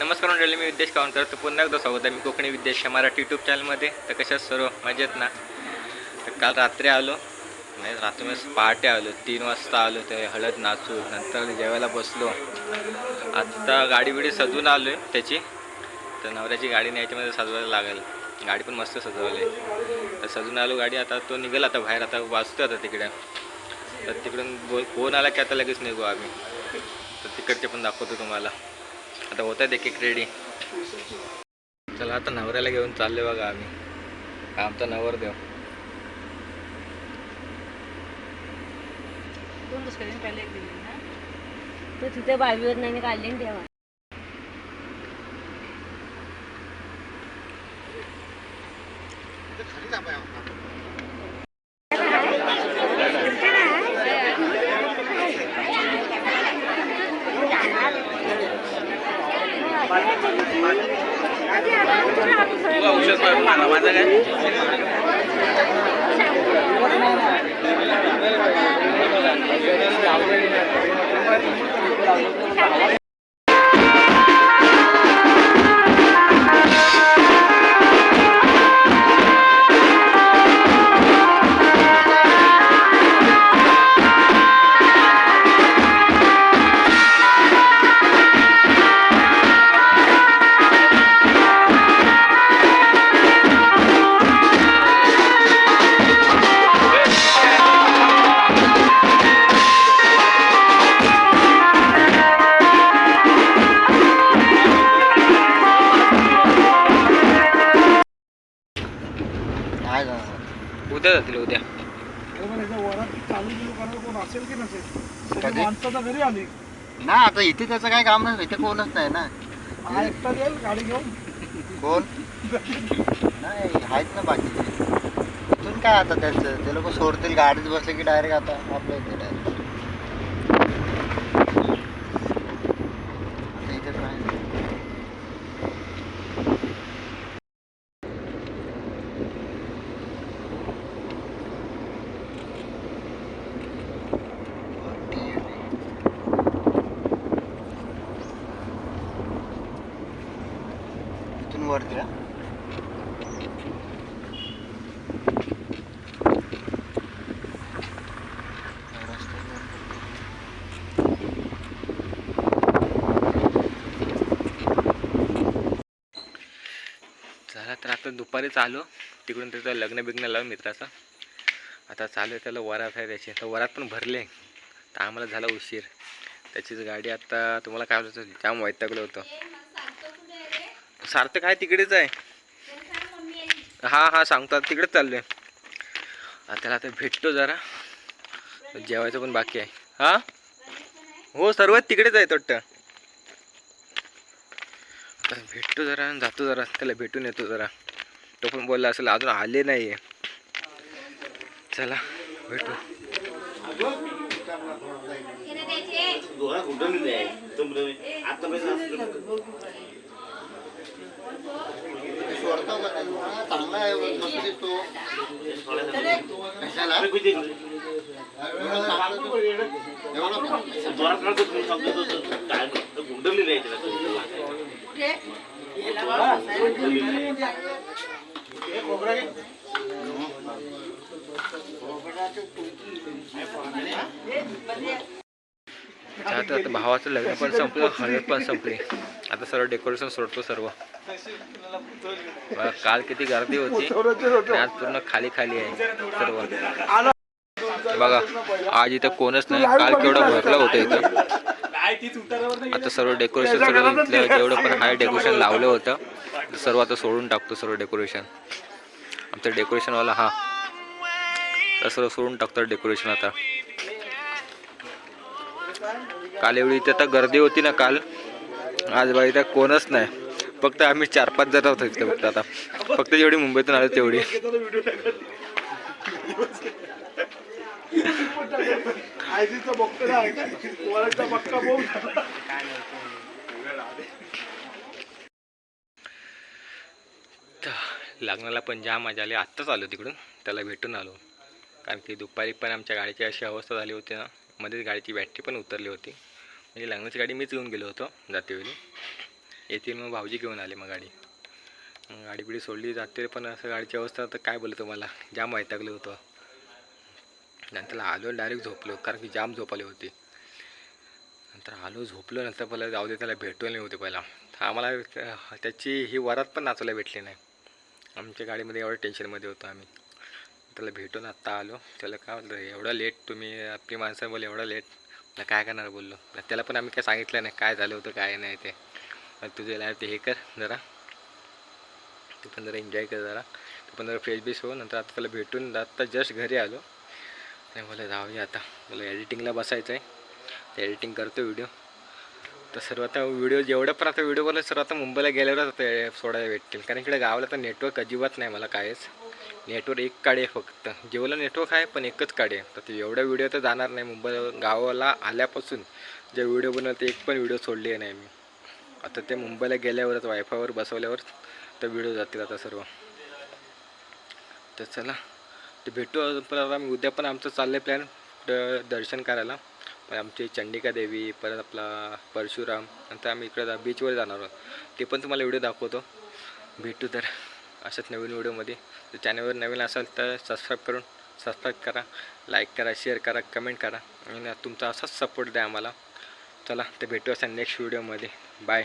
नमस्कार मंडळी, मी विद्येश कावणकर. तर पुन्हा एकदा स्वागत आहे मी कोकणी विद्येश मराठी यूट्यूब चॅनलमध्ये. तर कशा सर्व मजेत ना? तर काल रात्री आलो, नाही रात्री मी पहाटे आलो, 3 वाजता आलो. ते हळद नाचून नंतर जेवायला बसलो. आत्ता गाडी बिडी सजवून आलो आहे त्याची. तर नवऱ्याची गाडी न्यायच्यामध्ये सजवायला लागेल. गाडी पण मस्त सजवली आहे. तर सजून आलो गाडी. आता तो निघेल आता बाहेर. आता वाजतो आता तिकडे. तर तिकडून फोन आला की आता लगेच निघू आम्ही. तर तिकडचे पण दाखवतो तुम्हाला. आता होत आहे एक रेडी. चला आता नवऱ्याला घेऊन चालले बघा आम्ही. आमचा नवरदेव. तो तिथे बाळवीवर नाही काढले ना तेव्हा. माझा काय उद्या जातील उद्या. घरी आली ना. आता इथे त्याचं काय काम नाही, इथे कोणच नाही ना. हा एकटा येईल गाडी घेऊन. कोण नाही आहेत ना बाकीचे. इथून काय आता त्यांचं ते लोक सोडतील. गाडीत बसले की डायरेक्ट आता आपल्या इथे डायरेक्ट आता इथेच राहील. इथून वरती ना चला तर आता दुपारी चालू. तिकडून त्याचं लग्न बिग्न लावून मित्राचं. आता चालू आहे त्याला वरात आहे त्याची. तर वरात पण भरले. तर आम्हाला झाला उशीर. त्याचीच गाडी आता तुम्हाला काय होतं जाम वैतागलं होतं. सार्थक आहे तिकडेच आहे. हा सांगतो तिकडेच चाललो आहे. त्याला आता भेटतो जरा. जेवायचं पण बाकी आहे. हा हो सर्वात तिकडेच आहे वाटतं. भेटतो जरा जातो जरा त्याला भेटून येतो जरा. तो पण बोलला असेल अजून आले नाही आहे. चला भेटू. चांगला आहे, मस्त दिसतो. आता भावाचं लग्न पण संपलं, हळद पण संपली. आता सर्व डेकोरेशन सोडतो सर्व. काल किती गर्दी होती, आज पूर्ण खाली खाली आहे सर्व. बघा आज इथं कोणच नाही. काल केवढं भरलं होतं इथं. आता सर्व डेकोरेशन सर्व इथलं जेवढं पण हाय डेकोरेशन लावलं होतं सर्व आता सोडून टाकतो. सर्व डेकोरेशन आमचं डेकोरेशनवाला हा तर सर्व सोडून टाकतो डेकोरेशन आता. काल एवढी इथे आता गर्दी होती ना काल. आज बघा इथं कोणच नाही. फक्त आम्ही 4-5 जण होतो इथे. फक्त आता फक्त जेवढी मुंबईतून आलो तेवढी. लग्नाला पण जाम मजा आली. आत्ताच आलो तिकडून त्याला भेटून आलो. कारण की दुपारी पण आमच्या गाडीची अशी अवस्था झाली होती ना, मध्येच गाडीची बॅटरी पण उतरली होती. म्हणजे लग्नाची गाडी मीच घेऊन गेलो होतो जातेवेळी. येतील मग भाऊजी घेऊन आले मग गाडी. मग गाडी बिडी सोडली जाते, पण असं गाडीची अवस्था तर काय बोलतो मला, जाम वैतागलं होतं. नंतर आलो डायरेक्ट झोपलो, कारण की जाम झोप आली होती. नंतर आलो झोपलो, नंतर पहिला जाऊ दे त्याला भेटवले नाही होते पहिला. आम्हाला त्याची ही वरात पण नाचवायला भेटली नाही. आमच्या गाडीमध्ये एवढं टेन्शनमध्ये होतो आम्ही. त्याला भेटून आत्ता आलो. त्याला काय म्हणलं एवढं लेट तुम्ही, आपली माणसं बोल एवढं लेट, मला काय करणार बोललो. त्याला पण आम्ही काय सांगितलं नाही काय झालं होतं काय नाही ते. तुझे लाईफ ते हे कर जरा, तू पण जरा एन्जॉय कर जरा, तू पण जरा फ्रेश बीश हो. नंतर आता त्याला भेटून आत्ता जस्ट घरी आलो आणि मला जाऊया आता, मला एडिटिंगला बसायचं आहे. ते एडिटिंग करतो व्हिडिओ. तर सर्व आता व्हिडिओ जेवढं पण आता व्हिडिओ बनवलं सर्व आता मुंबईला गेल्यावरच आता सोडायला भेटतील, कारण इकडे गावाला तर नेटवर्क अजिबात नाही मला कायच. नेटवर्क एक काढे फक्त, जेवलं नेटवर्क आहे पण एकच काढे. तर ते एवढा व्हिडिओ तर जाणार नाही. मुंबई गावाला आल्यापासून जे व्हिडिओ बनवते एक पण व्हिडिओ सोडले नाही मी. आता ते मुंबईला गेल्यावरच वायफायवर बसवल्यावर तर व्हिडिओ जातील आता सर्व. तर चला ते भेटू. पण आता मी उद्या पण आमचं चाललं आहे प्लॅन दर्शन करायला. पण आमची चंडिका देवी, परत आपला परशुराम, नंतर आम्ही इकडे बीचवर जाणार आहोत. ते पण तुम्हाला व्हिडिओ दाखवतो. भेटू तर अशाच नवीन व्हिडिओमध्ये. तर चॅनलवर नवीन असाल तर सबस्क्राईब करा, लाईक करा, शेअर करा, कमेंट करा आणि तुमचा असाच सपोर्ट द्या आम्हाला. चला ते भेटू असं नेक्स्ट व्हिडिओमध्ये. बाय.